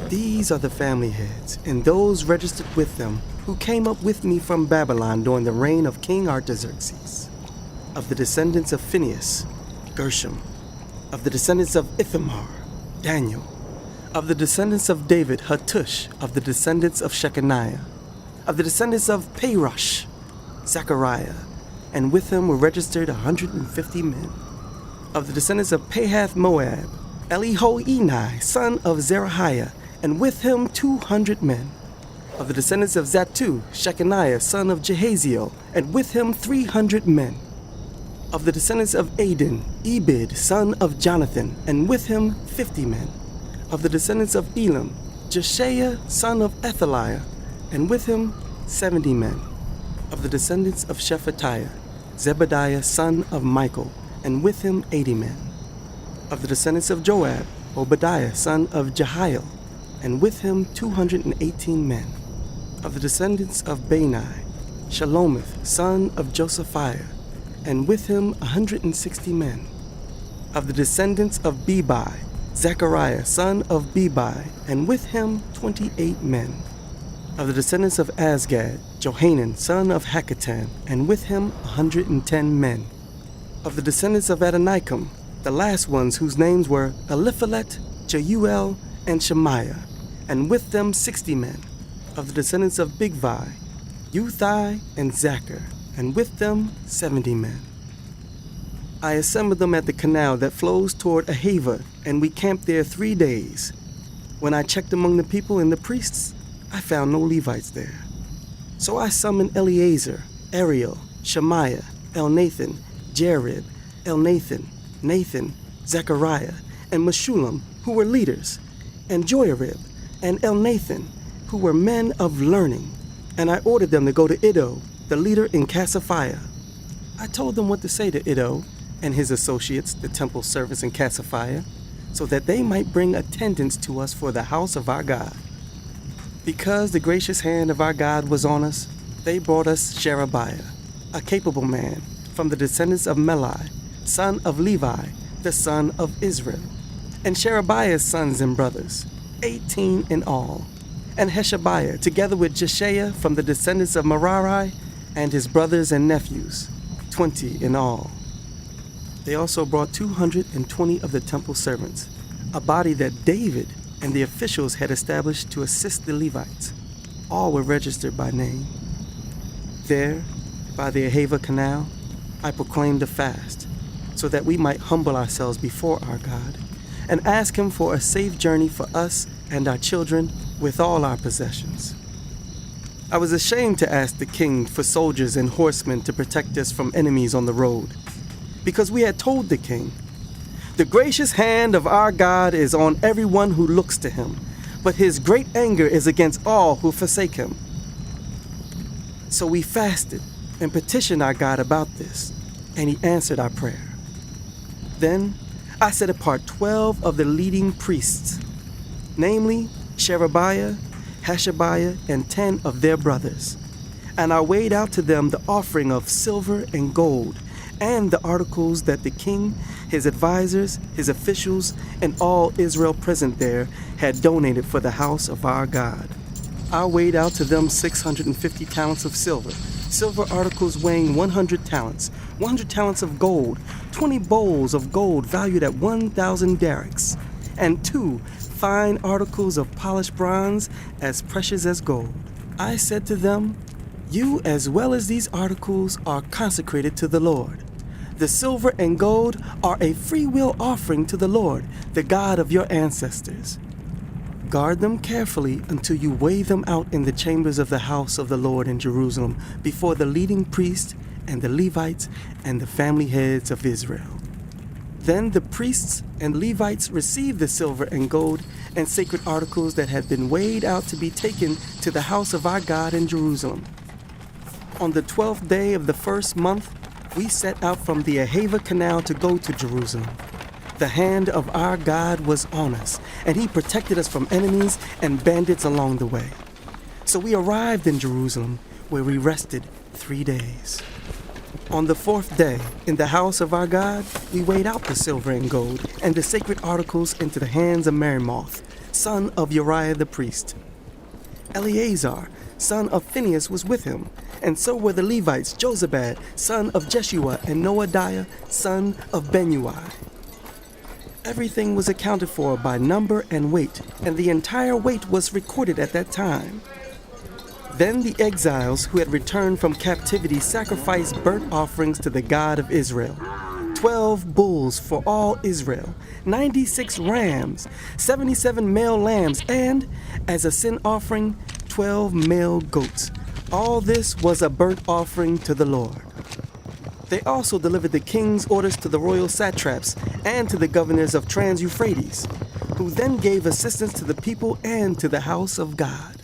These are the family heads, and those registered with them, who came up with me from Babylon during the reign of King Artaxerxes. Of the descendants of Phinehas, Gershom. Of the descendants of Ithamar, Daniel. Of the descendants of David, Hattush. Of the descendants of Shechaniah. Of the descendants of Parosh, Zechariah, and with him were registered 150 men. Of the descendants of Pahath Moab, Elihoenai, son of Zerahiah, and with him 200 men. Of the descendants of Zattu, Shechaniah, son of Jehaziel, and with him 300 men. Of the descendants of Adin, Ebed, son of Jonathan, and with him 50 men. Of the descendants of Elam, Jeshiah, son of Ethaliah, and with him 70 men. Of the descendants of Shephatiah, Zebediah, son of Michael, and with him 80 men. Of the descendants of Joab, Obadiah, son of Jehiel, and with him 218 men. Of the descendants of Bani, Shalomith, son of Josephiah, and with him 160 men. Of the descendants of Bebai, Zechariah, son of Bebai, and with him 28 men. Of the descendants of Azgad, Johanan, son of Hakatan, and with him 110 men. Of the descendants of Adonikam, the last ones whose names were Eliphalet, Jeuel, and Shemaiah, and with them 60 men. Of the descendants of Bigvai, Uthai, and Zachar, and with them 70 men. I assembled them at the canal that flows toward Ahava, and we camped there 3 days. When I checked among the people and the priests, I found no Levites there. So I summoned Eleazar, Ariel, Shemaiah, Elnathan, Jarib, Elnathan, Nathan, Zechariah, and Meshullam, who were leaders, and Joarib, and Elnathan, who were men of learning, and I ordered them to go to Iddo, the leader in Cassiphia. I told them what to say to Iddo and his associates, the temple servants in Cassiphia, so that they might bring attendance to us for the house of our God. Because the gracious hand of our God was on us, they brought us Sherebiah, a capable man, from the descendants of Melai, son of Levi, the son of Israel, and Sherebiah's sons and brothers, 18 in all, and Heshabiah, together with Jeshiah from the descendants of Merari, and his brothers and nephews, 20 in all. They also brought 220 of the temple servants, a body that David and the officials had established to assist the Levites. All were registered by name. There, by the Ahava Canal, I proclaimed a fast, so that we might humble ourselves before our God, and ask him for a safe journey for us and our children with all our possessions. I was ashamed to ask the king for soldiers and horsemen to protect us from enemies on the road, because we had told the king, "The gracious hand of our God is on everyone who looks to him, but his great anger is against all who forsake him." So we fasted and petitioned our God about this, and he answered our prayer. Then I set apart 12 of the leading priests, namely Sherebiah, Hashabiah, and 10 of their brothers, and I weighed out to them the offering of silver and gold, and the articles that the king, his advisors, his officials, and all Israel present there had donated for the house of our God. I weighed out to them 650 talents of silver, silver articles weighing 100 talents, 100 talents of gold, 20 bowls of gold valued at 1,000 darics, and 2 fine articles of polished bronze as precious as gold. I said to them, "You as well as these articles are consecrated to the Lord. The silver and gold are a freewill offering to the Lord, the God of your ancestors. Guard them carefully until you weigh them out in the chambers of the house of the Lord in Jerusalem before the leading priests and the Levites and the family heads of Israel." Then the priests and Levites received the silver and gold and sacred articles that had been weighed out to be taken to the house of our God in Jerusalem. On the 12th day of the first month, we set out from the Ahava Canal to go to Jerusalem. The hand of our God was on us, and he protected us from enemies and bandits along the way. So we arrived in Jerusalem, where we rested 3 days. On the 4th day, in the house of our God, we weighed out the silver and gold and the sacred articles into the hands of Meremoth, son of Uriah the priest. Eleazar, son of Phinehas, was with him, and so were the Levites, Jozabad, son of Jeshua, and Noadiah, son of Benui. Everything was accounted for by number and weight, and the entire weight was recorded at that time. Then the exiles who had returned from captivity sacrificed burnt offerings to the God of Israel. 12 bulls for all Israel, 96 rams, 77 male lambs, and, as a sin offering, 12 male goats. All this was a burnt offering to the Lord. They also delivered the king's orders to the royal satraps and to the governors of Trans-Euphrates, who then gave assistance to the people and to the house of God.